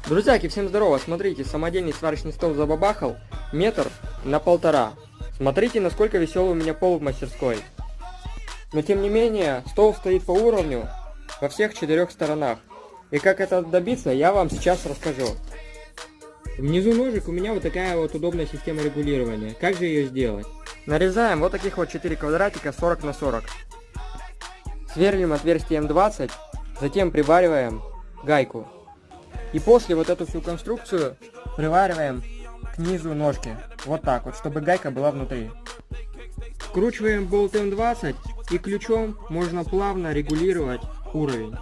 Друзьяки, всем здорово! Смотрите, самодельный сварочный стол забабахал 1,5 на 1,5. Смотрите, насколько веселый у меня пол в мастерской. Но тем не менее, стол стоит по уровню во всех 4 сторонах. И как это добиться, я вам сейчас расскажу. Внизу ножек у меня вот такая вот удобная система регулирования. Как же ее сделать? Нарезаем вот таких вот 4 квадратика 40 на 40. Сверлим отверстием 20, затем привариваем гайку. И после вот эту всю конструкцию привариваем к низу ножки. Вот так вот, чтобы гайка была внутри. Вкручиваем болт М20 и ключом можно плавно регулировать уровень.